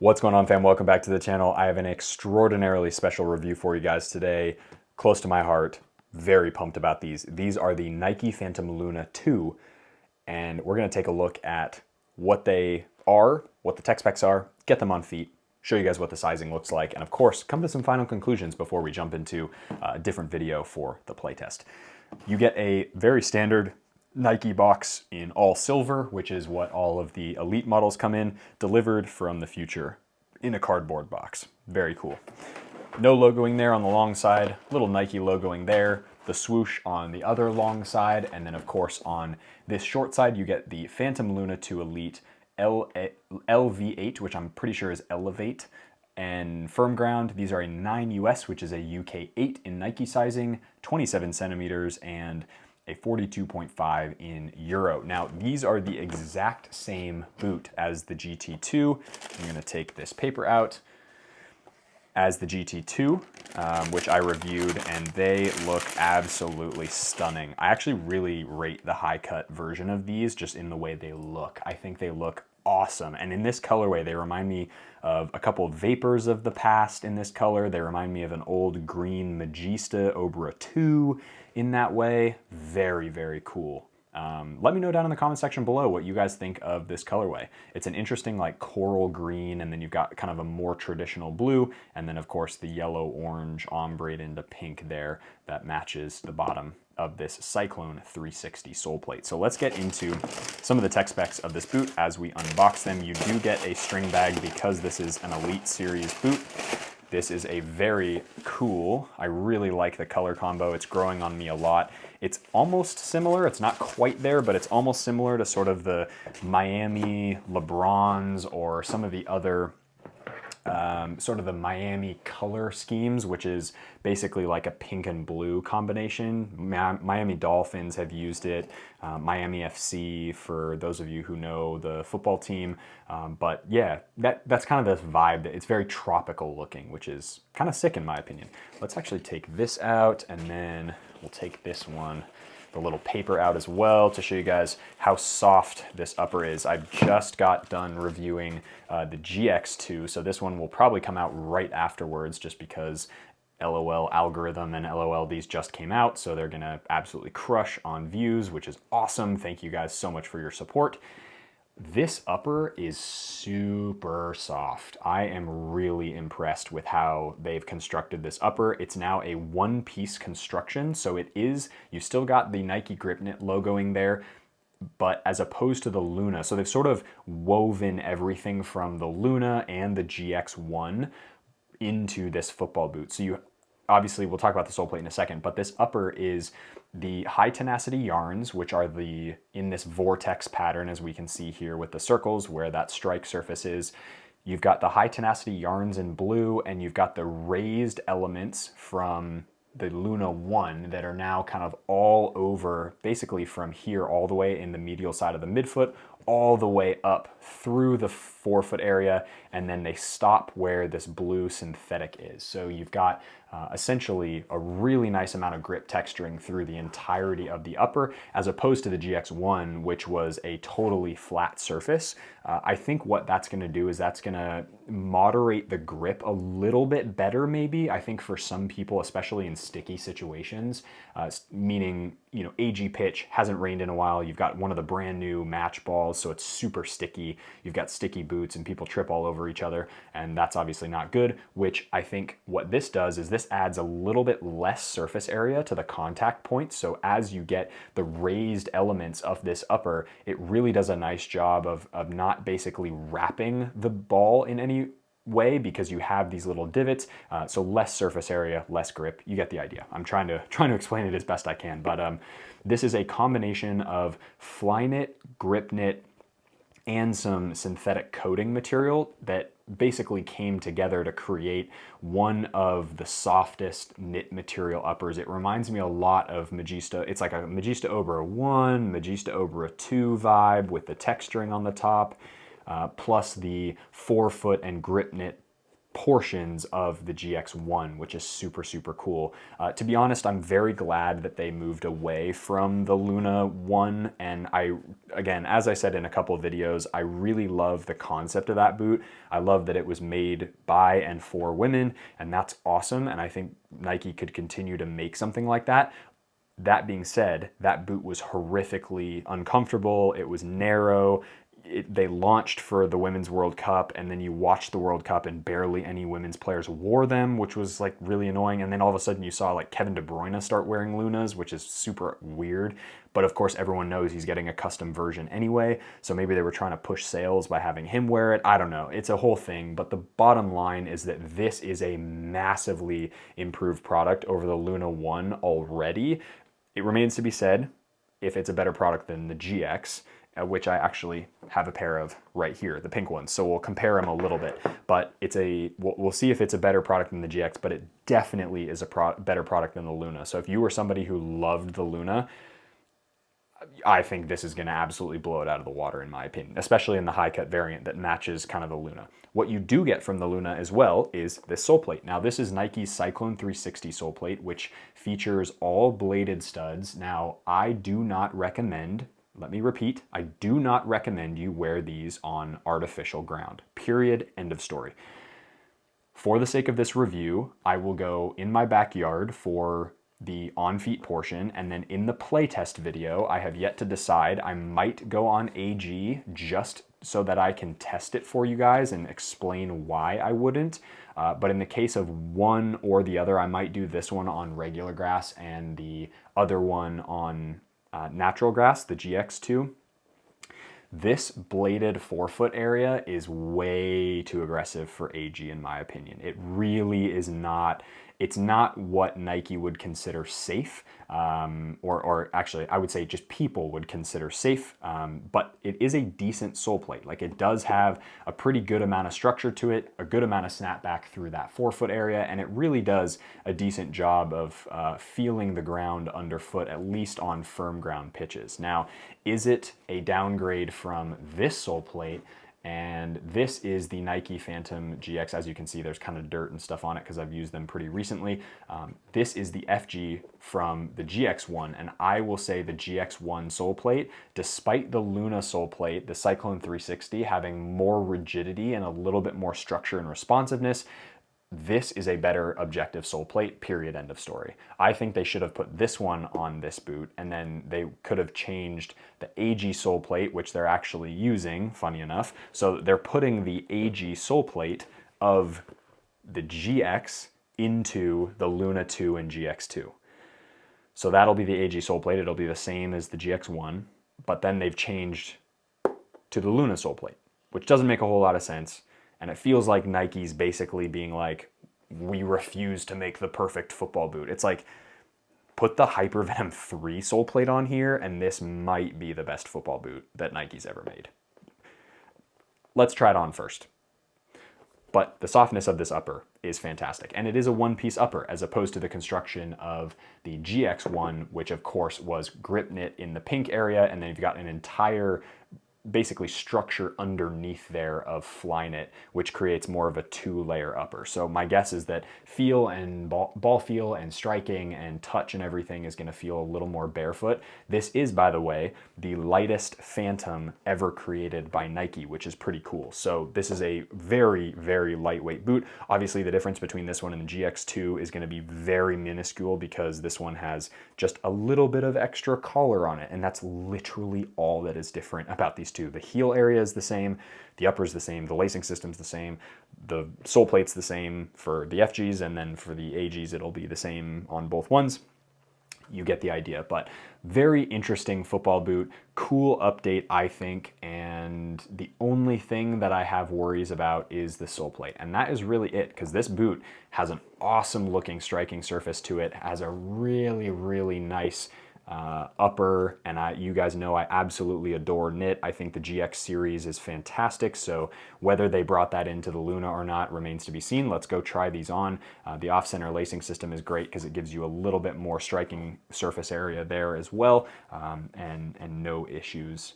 What's going on, fam? Welcome back to the channel. I have an extraordinarily special review for you guys today. Close to my heart. Very pumped about these. These are the Nike Phantom Luna 2, and we're going to take a look at what they are, what the tech specs are, get them on feet, show you guys what the sizing looks like, and of course, come to some final conclusions before we jump into a different video for the playtest. You get a very standard Nike box in all silver, which is what all of the elite models come in, delivered from the future in a cardboard box. Very cool. No logoing there on the long side, little Nike logoing there, the swoosh on the other long side, and then of course on this short side you get the Phantom Luna 2 Elite LV8, which I'm pretty sure is Elevate, and firm ground. These are a 9 US, which is a UK 8 in Nike sizing, 27 centimeters, and a 42.5 in Euro. Now, these are the exact same boot as the GT2. I'm gonna take this paper out as the GT2, which I reviewed, and they look absolutely stunning. I actually really rate the high cut version of these just in the way they look. I think they look awesome. And in this colorway, they remind me of a couple of Vapors of the past in this color. They remind me of an old green Magista Obra 2 in that way. Very, very cool. Let me know down in the comment section below what you guys think of this colorway. It's an interesting like coral green, and then you've got kind of a more traditional blue, and then of course the yellow orange ombre into pink there that matches the bottom of this Cyclone 360 sole plate. So let's get into some of the tech specs of this boot as we unbox them. You do get a string bag because this is an Elite Series boot. This is a very cool, I really like the color combo. It's growing on me a lot. It's almost similar, it's not quite there, but it's almost similar to sort of the Miami LeBrons or some of the other sort of the Miami color schemes, which is basically like a pink and blue combination. Miami Dolphins have used it, Miami FC for those of you who know the football team. But yeah, that's kind of this vibe. It's very tropical looking, which is kind of sick in my opinion. Let's actually take this out, and then we'll take this one, the little paper, out as well to show you guys how soft this upper is. I just got done reviewing the GX2, so this one will probably come out right afterwards just because LOL algorithm and LOL these just came out, so they're gonna absolutely crush on views, which is awesome. Thank you guys so much for your support. This upper is super soft. I am really impressed with how they've constructed this upper. It's now a one-piece construction, so it is, you still got the Nike Grip Knit logoing there, but as opposed to the Luna, so they've sort of woven everything from the Luna and the GX1 into this football boot. So you, obviously we'll talk about the sole plate in a second, but this upper is the high tenacity yarns, which are the in this vortex pattern, as we can see here with the circles where that strike surface is. You've got the high tenacity yarns in blue, and you've got the raised elements from the Luna 1 that are now kind of all over, basically from here all the way in the medial side of the midfoot, all the way up through the forefoot area, and then they stop where this blue synthetic is. So you've got essentially a really nice amount of grip texturing through the entirety of the upper, as opposed to the GX1, which was a totally flat surface. I think what that's gonna do is that's gonna moderate the grip a little bit better maybe. I think for some people, especially in sticky situations, meaning, you know, AG pitch, hasn't rained in a while, you've got one of the brand new match balls, so it's super sticky, you've got sticky boots and people trip all over each other, and that's obviously not good, which I think what this does is this adds a little bit less surface area to the contact point. So as you get the raised elements of this upper, it really does a nice job of not basically wrapping the ball in any way, because you have these little divots, so less surface area, less grip. You get the idea. I'm trying to explain it as best I can, but this is a combination of fly knit, grip knit, and some synthetic coating material that basically came together to create one of the softest knit material uppers. It reminds me a lot of Magista. It's like a Magista Obra 1, Magista Obra 2 vibe with the texturing on the top, plus the forefoot and grip knit portions of the GX1, which is super, super cool. To be honest, I'm very glad that they moved away from the Luna 1. And again, as I said in a couple of videos, I really love the concept of that boot. I love that it was made by and for women, and that's awesome. And I think Nike could continue to make something like that. That being said, that boot was horrifically uncomfortable. It was narrow. They launched for the Women's World Cup, and then you watched the World Cup and barely any women's players wore them, which was like really annoying. And then all of a sudden you saw like Kevin De Bruyne start wearing Lunas, which is super weird. But of course everyone knows he's getting a custom version anyway, so maybe they were trying to push sales by having him wear it. I don't know. It's a whole thing, but the bottom line is that this is a massively improved product over the Luna 1 already. It remains to be said if it's a better product than the GX, which I actually have a pair of right here, the pink ones. So we'll compare them a little bit, but we'll see if it's a better product than the GX, but it definitely is a better product than the Luna. So if you were somebody who loved the Luna, I think this is going to absolutely blow it out of the water, in my opinion, especially in the high cut variant that matches kind of the Luna. What you do get from the Luna as well is this sole plate. Now, this is Nike's Cyclone 360 sole plate, which features all bladed studs. Now, I do not recommend, let me repeat, I do not recommend you wear these on artificial ground. Period. End of story. For the sake of this review, I will go in my backyard for the on-feet portion, and then in the playtest video, I have yet to decide. I might go on AG just so that I can test it for you guys and explain why I wouldn't. But in the case of one or the other, I might do this one on regular grass and the other one on natural grass, the GX2. This bladed forefoot area is way too aggressive for AG, in my opinion. It really is not. It's not what Nike would consider safe, or actually I would say just people would consider safe, but it is a decent sole plate. Like, it does have a pretty good amount of structure to it, a good amount of snapback through that forefoot area, and it really does a decent job of feeling the ground underfoot, at least on firm ground pitches. Now, is it a downgrade from this sole plate? And this is the Nike Phantom GX. As you can see, there's kind of dirt and stuff on it because I've used them pretty recently. This is the FG from the GX1, and I will say the GX1 sole plate, despite the Luna sole plate, the Cyclone 360 having more rigidity and a little bit more structure and responsiveness, this is a better objective sole plate, period, end of story. I think they should have put this one on this boot, and then they could have changed the AG sole plate, which they're actually using, funny enough. So they're putting the AG sole plate of the GX into the Luna 2 and GX2. So that'll be the AG sole plate. It'll be the same as the GX1, but then they've changed to the Luna sole plate, which doesn't make a whole lot of sense. And it feels like Nike's basically being like, we refuse to make the perfect football boot. It's like, put the Hypervenom 3 sole plate on here, and this might be the best football boot that Nike's ever made. Let's try it on first. But the softness of this upper is fantastic. And it is a one-piece upper, as opposed to the construction of the GX1, which of course was grip knit in the pink area, and then you've got an entire basically structure underneath there of Flyknit, which creates more of a two-layer upper. So my guess is that feel and ball feel and striking and touch and everything is going to feel a little more barefoot. This is, by the way, the lightest Phantom ever created by Nike, which is pretty cool. So this is a very, very lightweight boot. Obviously, the difference between this one and the GX2 is going to be very minuscule because this one has just a little bit of extra collar on it, and that's literally all that is different about these two. The heel area is the same, the upper is the same, the lacing system's the same, the sole plate's the same for the FGs, and then for the AGs it'll be the same on both ones. You get the idea. But very interesting football boot, cool update, I think, and the only thing that I have worries about is the sole plate, and that is really it, because this boot has an awesome looking striking surface to it, has a really, really nice upper, and you guys know I absolutely adore knit. I think the GX series is fantastic, so whether they brought that into the Luna or not remains to be seen. Let's go try these on. The off-center lacing system is great because it gives you a little bit more striking surface area there as well, and no issues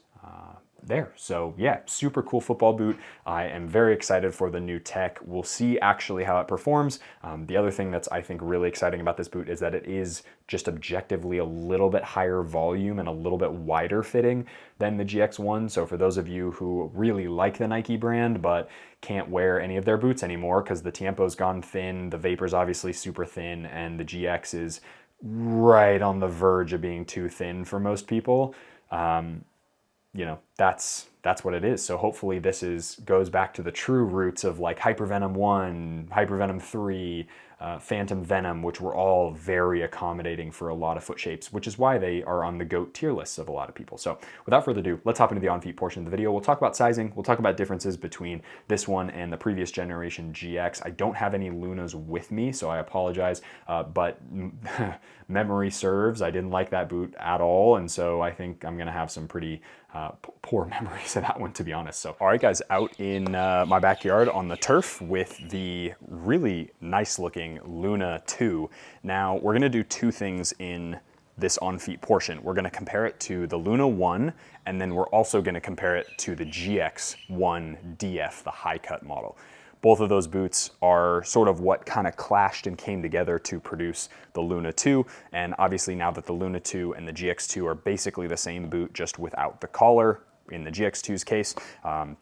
there. So yeah, super cool football boot. I am very excited for the new tech. We'll see actually how it performs. The other thing that's I think really exciting about this boot is that it is just objectively a little bit higher volume and a little bit wider fitting than the GX1. So for those of you who really like the Nike brand but can't wear any of their boots anymore because the Tiempo's gone thin, the Vapor's obviously super thin, and the GX is right on the verge of being too thin for most people. You know, that's what it is. So hopefully this goes back to the true roots of like Hypervenom 1, Hypervenom 3, Phantom Venom, which were all very accommodating for a lot of foot shapes, which is why they are on the GOAT tier lists of a lot of people. So without further ado, let's hop into the on-feet portion of the video. We'll talk about sizing. We'll talk about differences between this one and the previous generation GX. I don't have any Lunas with me, so I apologize, but memory serves. I didn't like that boot at all, and so I think I'm gonna have some pretty poor memories of that one, to be honest. So, all right, guys, out in my backyard on the turf with the really nice looking Luna 2. Now, we're gonna do two things in this on-feet portion. We're gonna compare it to the Luna 1, and then we're also gonna compare it to the GX1 DF, the high cut model. Both of those boots are sort of what kind of clashed and came together to produce the Luna 2. And obviously now that the Luna 2 and the GX2 are basically the same boot, just without the collar, in the GX2's case,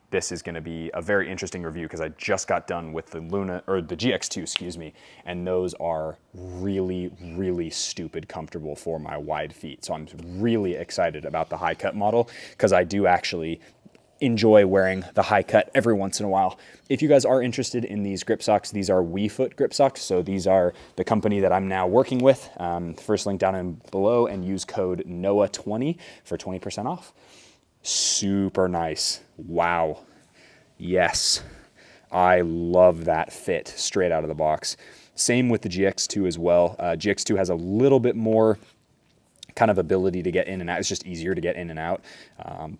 this is gonna be a very interesting review because I just got done with the Luna, or the GX2, excuse me, and those are really, really stupid comfortable for my wide feet. So I'm really excited about the high cut model because I do actually enjoy wearing the high cut every once in a while. If you guys are interested in these grip socks, these are WeFoot grip socks. So these are the company that I'm now working with. First link down in below, and use code NOAH20 for 20% off. Super nice. Wow. Yes. I love that fit straight out of the box. Same with the GX2 as well. GX2 has a little bit more kind of ability to get in and out. It's just easier to get in and out.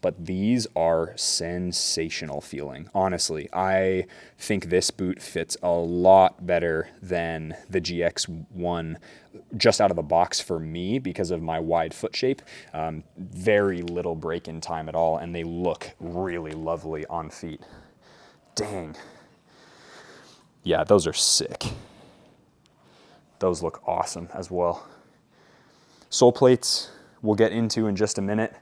But these are sensational feeling. Honestly, I think this boot fits a lot better than the GX1 just out of the box for me because of my wide foot shape. Very little break in time at all, and they look really lovely on feet. Dang. Yeah, those are sick. Those look awesome as well. Sole plates we'll get into in just a minute,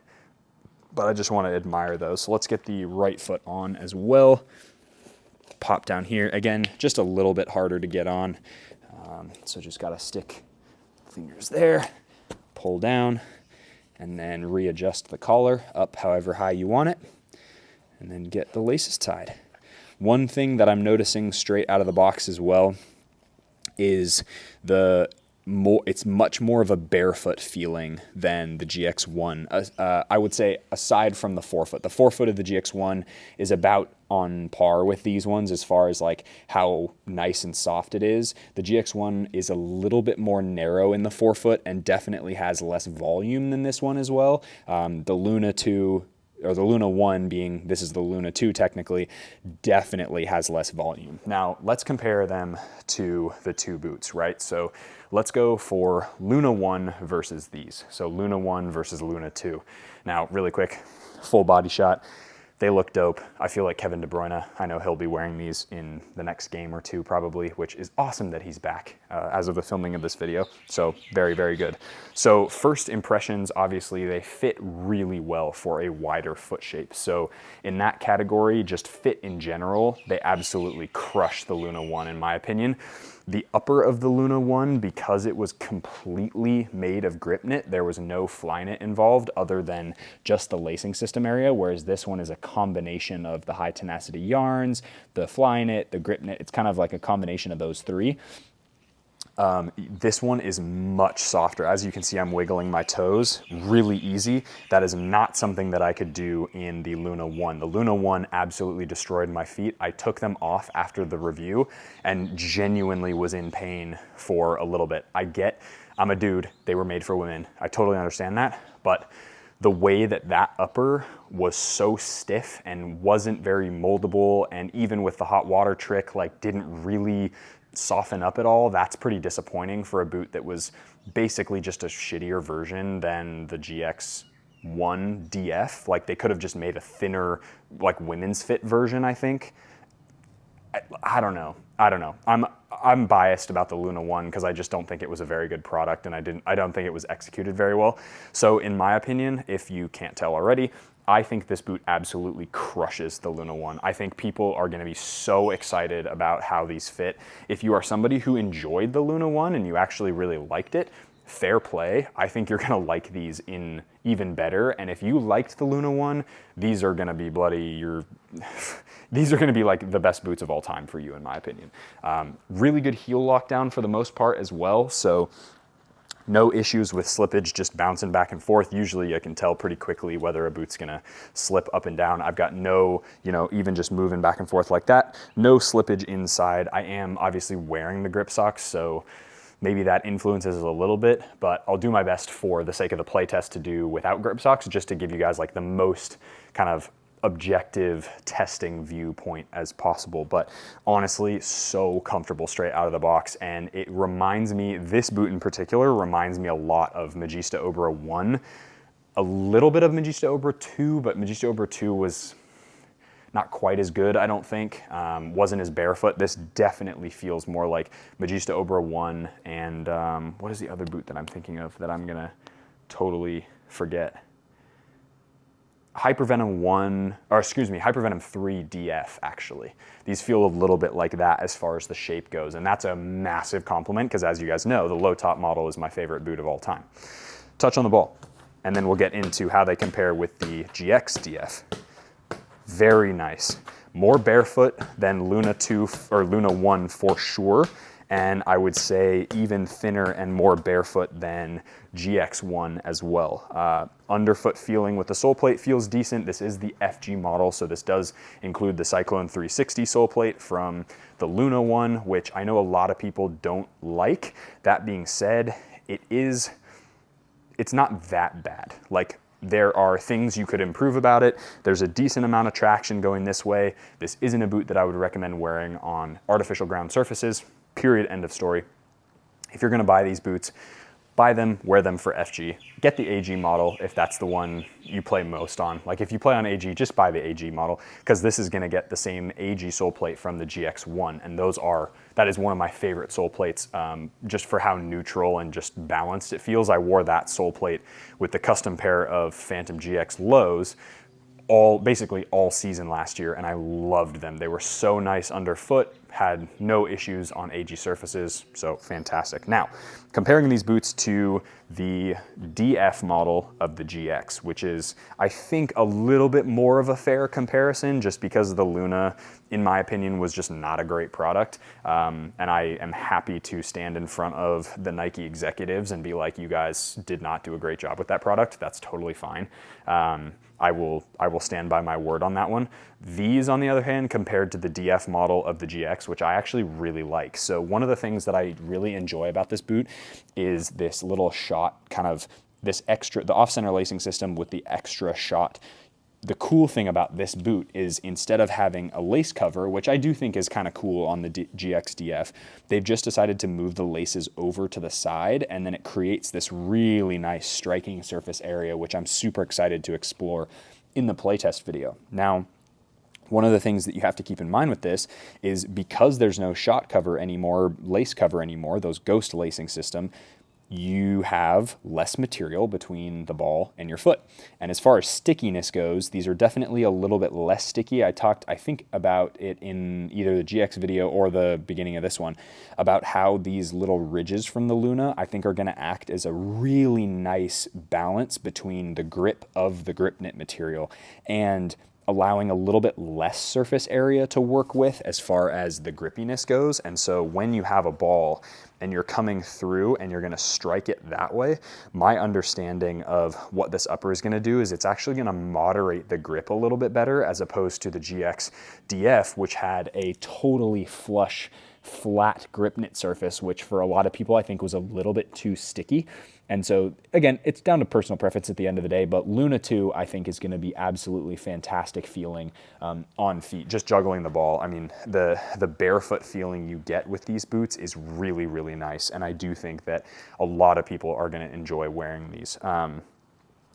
but I just want to admire those. So let's get the right foot on as well. Pop down here. Again, just a little bit harder to get on. So just got to stick fingers there, pull down, and then readjust the collar up however high you want it, and then get the laces tied. One thing that I'm noticing straight out of the box as well is it's much more of a barefoot feeling than the GX1. I would say aside from the forefoot. The forefoot of the GX1 is about on par with these ones as far as like how nice and soft it is. The GX1 is a little bit more narrow in the forefoot and definitely has less volume than this one as well. The Luna 2, or the Luna 1 being, this is the Luna 2 technically, definitely has less volume. Now, let's compare them to the two boots, right? So let's go for Luna 1 versus these. So Luna 1 versus Luna 2. Now, really quick, full body shot. They look dope. I feel like Kevin De Bruyne, I know he'll be wearing these in the next game or two probably, which is awesome that he's back as of the filming of this video. So very, very good. So first impressions, obviously they fit really well for a wider foot shape. So in that category, just fit in general, they absolutely crush the Luna 1 in my opinion. The upper of the Luna 1, because it was completely made of grip knit, there was no fly knit involved other than just the lacing system area, whereas this one is a combination of the high tenacity yarns, the fly knit, the grip knit. It's kind of like a combination of those three. This one is much softer. As you can see, I'm wiggling my toes really easy. That is not something that I could do in the Luna 1. The Luna 1 absolutely destroyed my feet. I took them off after the review and genuinely was in pain for a little bit. I'm a dude, they were made for women. I totally understand that, but the way that upper was so stiff and wasn't very moldable, and even with the hot water trick, like didn't really soften up at all, that's pretty disappointing for a boot that was basically just a shittier version than the GX 1 DF. Like they could have just made a thinner, like women's fit version, I think. I don't know. I'm biased about the Luna 1 because I just don't think it was a very good product, and I don't think it was executed very well. So in my opinion, if you can't tell already, I think this boot absolutely crushes the Luna 1. I think people are going to be so excited about how these fit. If you are somebody who enjoyed the Luna 1 and you actually really liked it, fair play. I think you're gonna like these in even better. And if you liked the Luna 1, these are gonna be these are gonna be like the best boots of all time for you, in my opinion. Really good heel lockdown for the most part as well. So no issues with slippage, just bouncing back and forth. Usually I can tell pretty quickly whether a boot's gonna slip up and down. I've got no, even just moving back and forth like that, no slippage inside. I am obviously wearing the grip socks, so maybe that influences a little bit, but I'll do my best for the sake of the playtest to do without grip socks, just to give you guys like the most kind of objective testing viewpoint as possible. But honestly, so comfortable straight out of the box. And it reminds me, this boot in particular reminds me a lot of Magista Obra 1, a little bit of Magista Obra 2, but Magista Obra 2 was not quite as good, I don't think. Wasn't as barefoot. This definitely feels more like Magista Obra 1 and what is the other boot that I'm thinking of that I'm gonna totally forget? Hypervenom 1, or excuse me, Hypervenom 3 DF, actually. These feel a little bit like that as far as the shape goes, and that's a massive compliment because, as you guys know, the low top model is my favorite boot of all time. Touch on the ball, and then we'll get into how they compare with the GX DF. Very nice. More barefoot than Luna 2 or Luna 1 for sure. And I would say even thinner and more barefoot than GX1 as well. Underfoot feeling with the sole plate feels decent. This is the FG model, so this does include the Cyclone 360 sole plate from the Luna 1, which I know a lot of people don't like. That being said, it's not that bad. Like, there are things you could improve about it. There's a decent amount of traction going this way. This isn't a boot that I would recommend wearing on artificial ground surfaces, period, end of story. If you're gonna buy these boots, buy them, wear them for FG. Get the AG model if that's the one you play most on. Like if you play on AG, just buy the AG model because this is gonna get the same AG sole plate from the GX1, and that is one of my favorite sole plates just for how neutral and just balanced it feels. I wore that sole plate with the custom pair of Phantom GX lows basically all season last year, and I loved them. They were so nice underfoot, had no issues on AG surfaces, so fantastic. Now, comparing these boots to the DF model of the GX, which is, I think, a little bit more of a fair comparison just because the Luna, in my opinion, was just not a great product. And I am happy to stand in front of the Nike executives and be like, you guys did not do a great job with that product. That's totally fine. I will stand by my word on that one. These, on the other hand, compared to the DF model of the GX, which I actually really like. So one of the things that I really enjoy about this boot is this little shot, kind of this extra, the off-center lacing system with the extra shot. The cool thing about this boot is instead of having a lace cover, which I do think is kind of cool on the GX DF, they've just decided to move the laces over to the side, and then it creates this really nice striking surface area, which I'm super excited to explore in the playtest video. Now, one of the things that you have to keep in mind with this is because there's no shot cover anymore, lace cover anymore, those ghost lacing system, you have less material between the ball and your foot. And as far as stickiness goes, these are definitely a little bit less sticky. I talked, I think, about it in either the GX video or the beginning of this one, about how these little ridges from the Luna, I think, are gonna act as a really nice balance between the grip of the grip knit material and allowing a little bit less surface area to work with as far as the grippiness goes. And so when you have a ball and you're coming through and you're gonna strike it that way, my understanding of what this upper is gonna do is it's actually gonna moderate the grip a little bit better as opposed to the GX DF, which had a totally flush, flat grip knit surface, which for a lot of people I think was a little bit too sticky. And so, again, it's down to personal preference at the end of the day, but Luna 2, I think, is going to be absolutely fantastic feeling on feet, just juggling the ball. I mean, the barefoot feeling you get with these boots is really, really nice, and I do think that a lot of people are going to enjoy wearing these.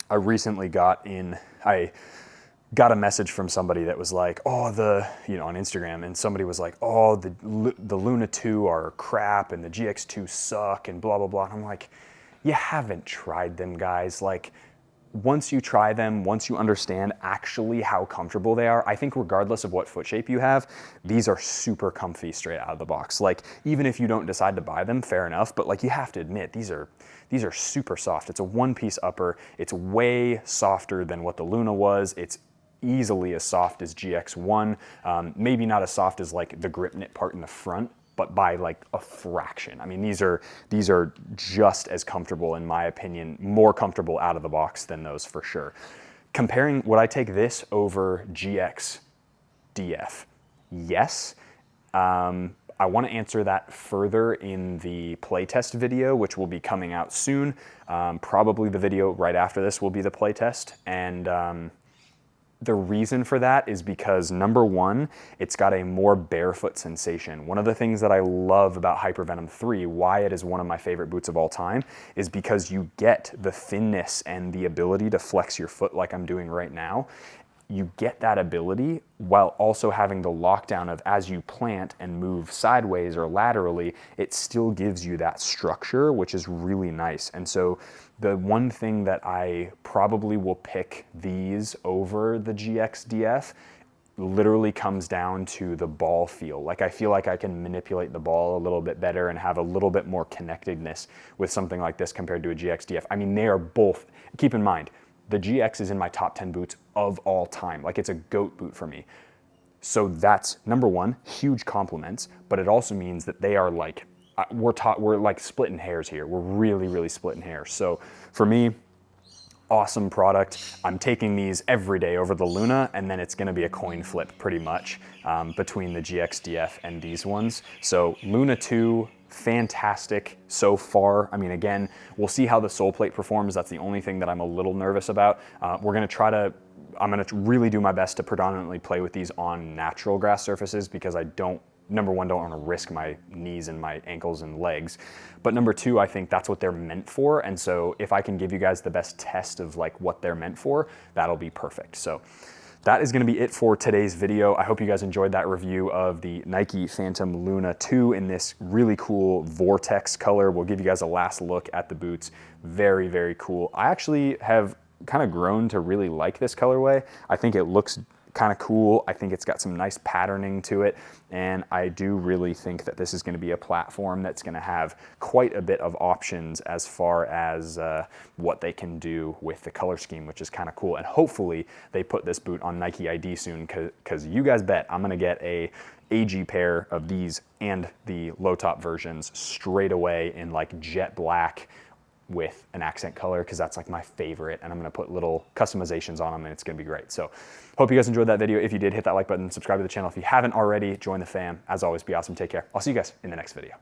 I recently I got a message from somebody that was like, oh, on Instagram, and somebody was like, oh, the Luna 2 are crap and the GX2 suck and blah, blah, blah. And I'm like, you haven't tried them, guys. Like, once you try them, once you understand actually how comfortable they are, I think regardless of what foot shape you have, these are super comfy straight out of the box. Like, even if you don't decide to buy them, fair enough, but like, you have to admit, these are super soft. It's a one-piece upper. It's way softer than what the Luna was. It's easily as soft as GX1, maybe not as soft as like the grip knit part in the front, but by like a fraction. I mean, these are just as comfortable, in my opinion, more comfortable out of the box than those for sure. Comparing, would I take this over GX DF? Yes. I want to answer that further in the playtest video, which will be coming out soon. Probably the video right after this will be the playtest, and the reason for that is because, number one, it's got a more barefoot sensation. One of the things that I love about Hypervenom 3, why it is one of my favorite boots of all time, is because you get the thinness and the ability to flex your foot like I'm doing right now. You get that ability while also having the lockdown of, as you plant and move sideways or laterally, it still gives you that structure, which is really nice. And so the one thing that I probably will pick these over the GX DF literally comes down to the ball feel. Like, I feel like I can manipulate the ball a little bit better and have a little bit more connectedness with something like this compared to a GX DF. I mean, they are both, keep in mind, the GX is in my top 10 boots of all time. Like, it's a GOAT boot for me. So that's, number one, huge compliments, but it also means that they are like, we're like splitting hairs here. We're really, really splitting hairs. So for me, awesome product. I'm taking these every day over the Luna, and then it's gonna be a coin flip pretty much between the GX DF and these ones. So Luna 2, fantastic so far. I mean, again, we'll see how the sole plate performs. That's the only thing that I'm a little nervous about. I'm gonna really do my best to predominantly play with these on natural grass surfaces, because I number one, don't want to risk my knees and my ankles and legs. But number two, I think that's what they're meant for. And so if I can give you guys the best test of like what they're meant for, that'll be perfect. So that is going to be it for today's video. I hope you guys enjoyed that review of the Nike Phantom Luna 2 in this really cool Vortex color. We'll give you guys a last look at the boots. Very, very cool. I actually have kind of grown to really like this colorway. I think it looks kind of cool. I think it's got some nice patterning to it, and I do really think that this is going to be a platform that's going to have quite a bit of options as far as what they can do with the color scheme, which is kind of cool. And hopefully they put this boot on Nike ID soon, because you guys bet I'm going to get a AG pair of these and the low top versions straight away in like jet black with an accent color, because that's like my favorite, and I'm gonna put little customizations on them, and it's gonna be great. So hope you guys enjoyed that video. If you did, hit that like button, subscribe to the channel. If you haven't already, join the fam. As always, be awesome, take care. I'll see you guys in the next video.